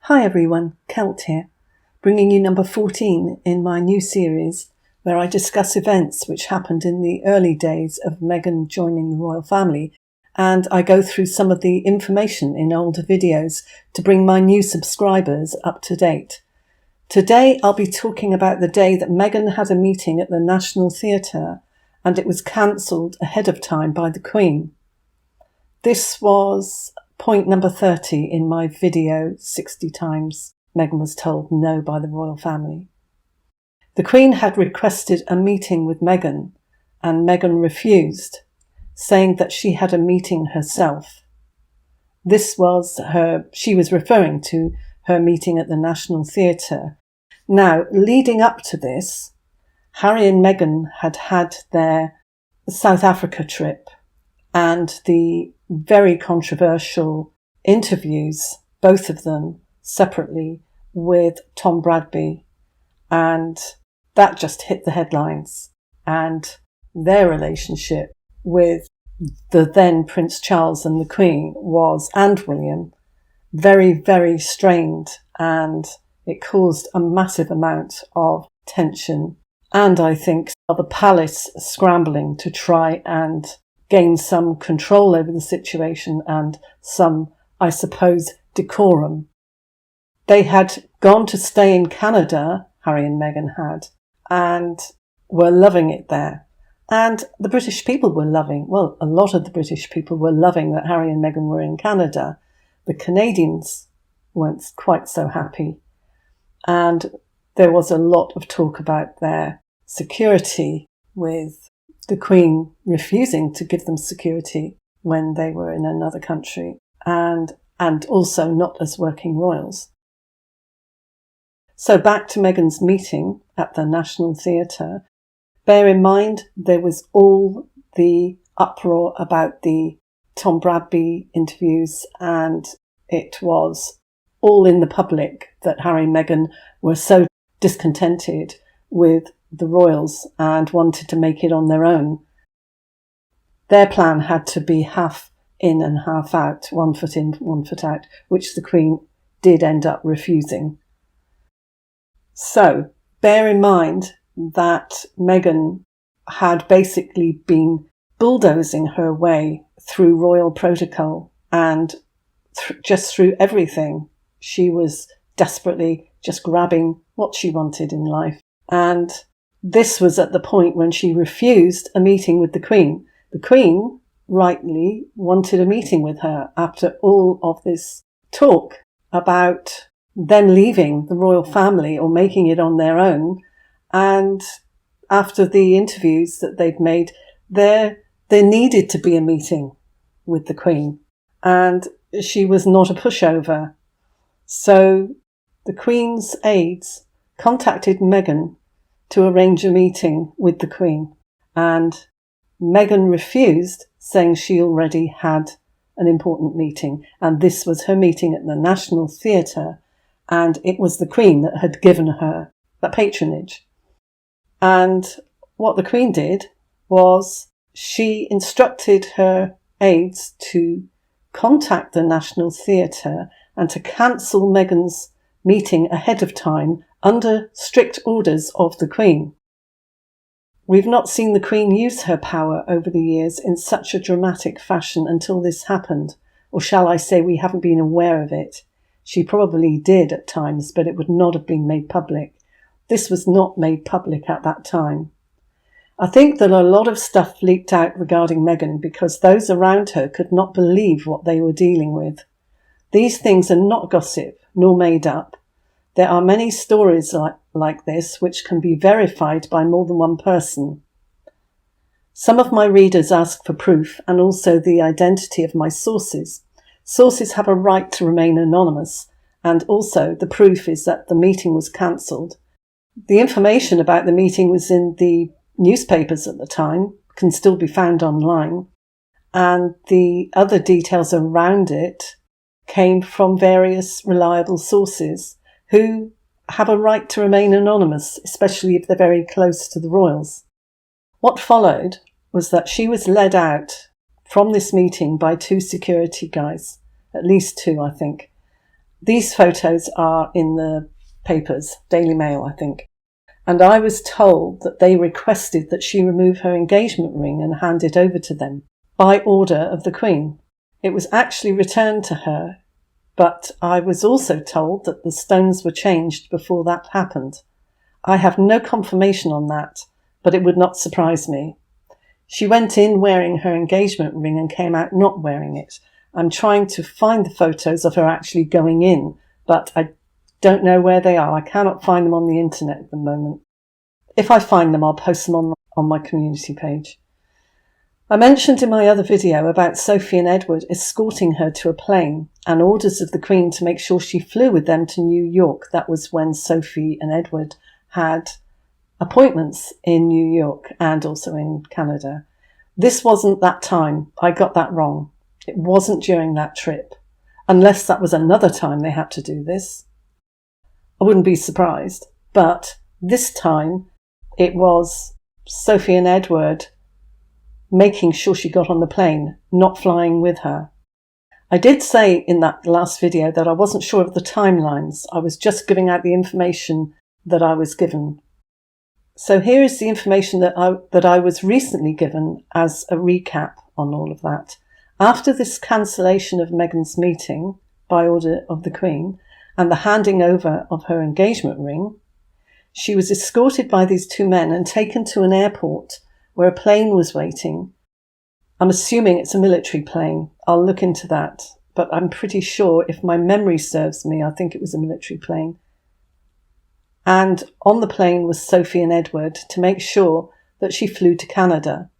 Hi everyone, Kelt here, bringing you number 14 in my new series where I discuss events which happened in the early days of Meghan joining the royal family, and I go through some of the information in older videos to bring my new subscribers up to date. Today I'll be talking about the day that Meghan had a meeting at the National Theatre and it was cancelled ahead of time by the Queen. This was point number 30 in my video 60 times Meghan was told no by the royal family. The Queen had requested a meeting with Meghan and Meghan refused, saying that she had a meeting herself. She was referring to her meeting at the National Theatre. Now, leading up to this, Harry and Meghan had their South Africa trip and the very controversial interviews, both of them separately, with Tom Bradby, and that just hit the headlines. And their relationship with the then Prince Charles and the Queen and William, very, very strained, and it caused a massive amount of tension. And I think the palace scrambling to try and gain some control over the situation and some, I suppose, decorum. They had gone to stay in Canada, Harry and Meghan had, and were loving it there. And the British people were a lot of the British people were loving that Harry and Meghan were in Canada. The Canadians weren't quite so happy. And there was a lot of talk about their security, with the Queen refusing to give them security when they were in another country, and also not as working royals. So back to Meghan's meeting at the National Theatre. Bear in mind, there was all the uproar about the Tom Bradby interviews, and it was all in the public that Harry and Meghan were so discontented with the royals and wanted to make it on their own. Their plan had to be half in and half out, 1 foot in, 1 foot out, which the Queen did end up refusing. So bear in mind that Meghan had basically been bulldozing her way through royal protocol and just through everything. She was desperately just grabbing what she wanted in life. And this was at the point when she refused a meeting with the Queen. The Queen rightly wanted a meeting with her after all of this talk about them leaving the royal family or making it on their own. And after the interviews that they'd made, there needed to be a meeting with the Queen. And she was not a pushover. So the Queen's aides contacted Meghan to arrange a meeting with the Queen, and Meghan refused, saying she already had an important meeting, and this was her meeting at the National Theatre, and it was the Queen that had given her that patronage. And what the Queen did was she instructed her aides to contact the National Theatre and to cancel Meghan's meeting ahead of time under strict orders of the Queen. We've not seen the Queen use her power over the years in such a dramatic fashion until this happened, or shall I say we haven't been aware of it. She probably did at times, but it would not have been made public. This was not made public at that time. I think that a lot of stuff leaked out regarding Meghan because those around her could not believe what they were dealing with. These things are not gossip, nor made up. There are many stories like this which can be verified by more than one person. Some of my readers ask for proof and also the identity of my sources. Sources have a right to remain anonymous, and also the proof is that the meeting was cancelled. The information about the meeting was in the newspapers at the time, can still be found online, and the other details around it came from various reliable sources who have a right to remain anonymous, especially if they're very close to the royals. What followed was that she was led out from this meeting by 2 security guys, at least 2, I think. These photos are in the papers, Daily Mail, I think. And I was told that they requested that she remove her engagement ring and hand it over to them by order of the Queen. It was actually returned to her, but I was also told that the stones were changed before that happened. I have no confirmation on that, but it would not surprise me. She went in wearing her engagement ring and came out not wearing it. I'm trying to find the photos of her actually going in, but I don't know where they are. I cannot find them on the internet at the moment. If I find them, I'll post them on my community page. I mentioned in my other video about Sophie and Edward escorting her to a plane and orders of the Queen to make sure she flew with them to New York. That was when Sophie and Edward had appointments in New York and also in Canada. This wasn't that time. I got that wrong. It wasn't during that trip, unless that was another time they had to do this. I wouldn't be surprised, but this time it was Sophie and Edward making sure she got on the plane, not flying with her. I did say in that last video that I wasn't sure of the timelines. I was just giving out the information that I was given. So here is the information that I was recently given as a recap on all of that. After this cancellation of Meghan's meeting by order of the Queen and the handing over of her engagement ring, she was escorted by these two men and taken to an airport where a plane was waiting. I'm assuming it's a military plane. I'll look into that, but I'm pretty sure, if my memory serves me, I think it was a military plane. And on the plane was Sophie and Edward to make sure that she flew to Canada.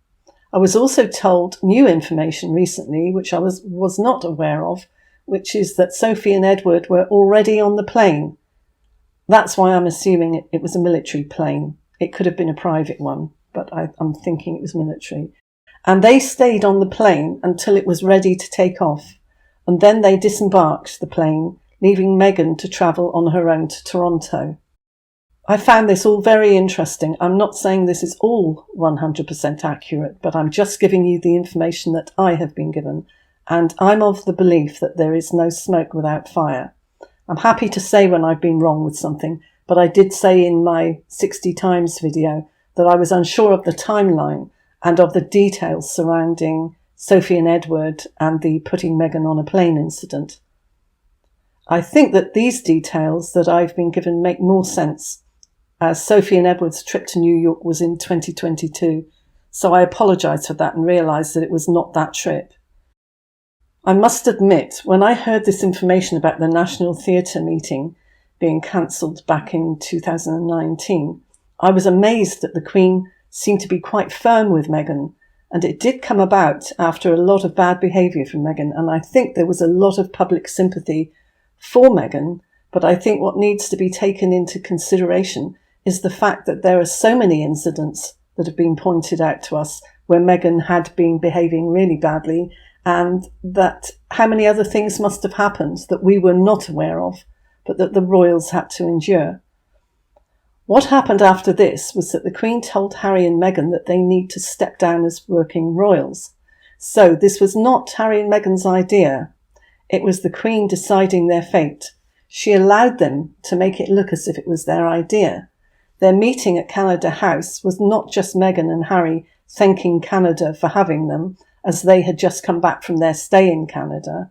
I was also told new information recently, which I was not aware of, which is that Sophie and Edward were already on the plane. That's why I'm assuming it was a military plane. It could have been a private one, but I'm thinking it was military. And they stayed on the plane until it was ready to take off. And then they disembarked the plane, leaving Meghan to travel on her own to Toronto. I found this all very interesting. I'm not saying this is all 100% accurate, but I'm just giving you the information that I have been given. And I'm of the belief that there is no smoke without fire. I'm happy to say when I've been wrong with something, but I did say in my 60 times video that I was unsure of the timeline and of the details surrounding Sophie and Edward and the putting Meghan on a plane incident. I think that these details that I've been given make more sense, as Sophie and Edward's trip to New York was in 2022, so I apologise for that and realised that it was not that trip. I must admit, when I heard this information about the National Theatre meeting being cancelled back in 2019, I was amazed that the Queen seemed to be quite firm with Meghan, and it did come about after a lot of bad behaviour from Meghan, and I think there was a lot of public sympathy for Meghan, but I think what needs to be taken into consideration is the fact that there are so many incidents that have been pointed out to us where Meghan had been behaving really badly, and that how many other things must have happened that we were not aware of, but that the royals had to endure. What happened after this was that the Queen told Harry and Meghan that they need to step down as working royals. So this was not Harry and Meghan's idea. It was the Queen deciding their fate. She allowed them to make it look as if it was their idea. Their meeting at Canada House was not just Meghan and Harry thanking Canada for having them, as they had just come back from their stay in Canada.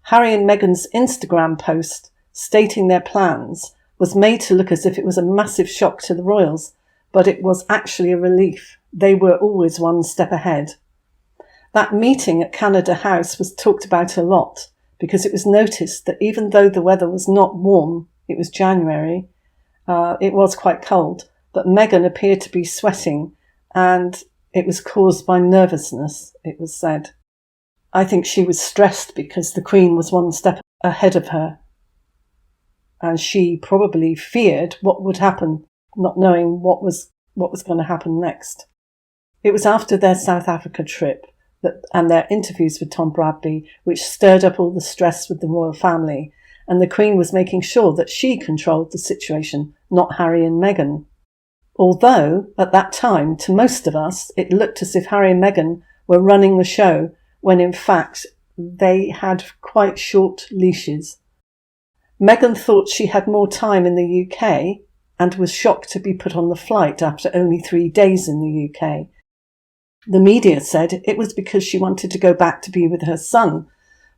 Harry and Meghan's Instagram post stating their plans was made to look as if it was a massive shock to the royals, but it was actually a relief. They were always one step ahead. That meeting at Canada House was talked about a lot because it was noticed that even though the weather was not warm, it was January, it was quite cold, but Meghan appeared to be sweating, and it was caused by nervousness, it was said. I think she was stressed because the Queen was one step ahead of her, and she probably feared what would happen, not knowing what was going to happen next. It was after their South Africa trip and their interviews with Tom Bradby which stirred up all the stress with the royal family, and the Queen was making sure that she controlled the situation, not Harry and Meghan. Although, at that time, to most of us, it looked as if Harry and Meghan were running the show, when in fact they had quite short leashes. Meghan thought she had more time in the UK and was shocked to be put on the flight after only 3 days in the UK. The media said it was because she wanted to go back to be with her son,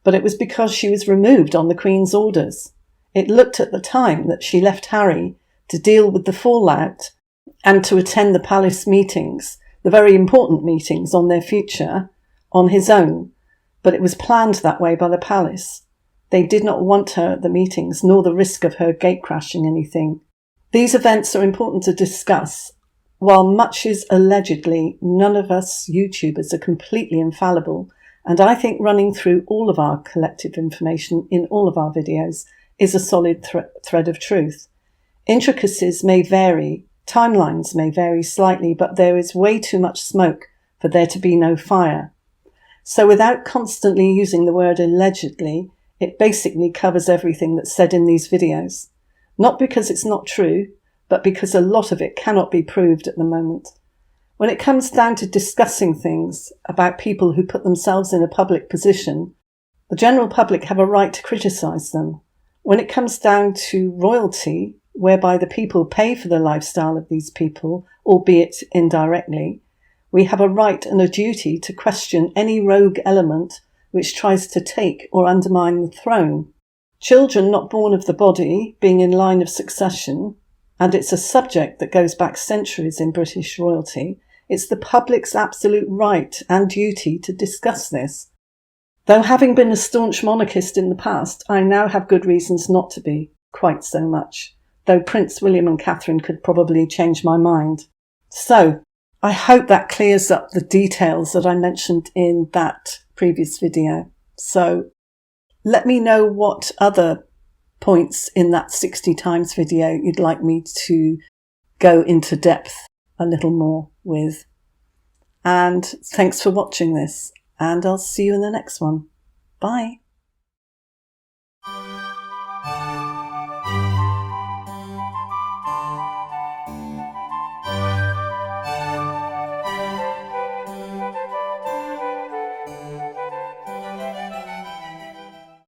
but it was because she was removed on the Queen's orders. It looked at the time that she left Harry to deal with the fallout and to attend the palace meetings, the very important meetings on their future, on his own, but it was planned that way by the palace. They did not want her at the meetings, nor the risk of her gatecrashing anything. These events are important to discuss. While much is allegedly, none of us YouTubers are completely infallible, and I think running through all of our collective information in all of our videos is a solid thread of truth. Intricacies may vary, timelines may vary slightly, but there is way too much smoke for there to be no fire. So without constantly using the word allegedly, it basically covers everything that's said in these videos. Not because it's not true, but because a lot of it cannot be proved at the moment. When it comes down to discussing things about people who put themselves in a public position, the general public have a right to criticise them. When it comes down to royalty, whereby the people pay for the lifestyle of these people, albeit indirectly, we have a right and a duty to question any rogue element which tries to take or undermine the throne. Children not born of the body being in line of succession, and it's a subject that goes back centuries in British royalty, it's the public's absolute right and duty to discuss this. Though having been a staunch monarchist in the past, I now have good reasons not to be quite so much, though Prince William and Catherine could probably change my mind. So, I hope that clears up the details that I mentioned in that previous video. So, let me know what other points in that 60 times video you'd like me to go into depth a little more with. And thanks for watching this, and I'll see you in the next one. Bye.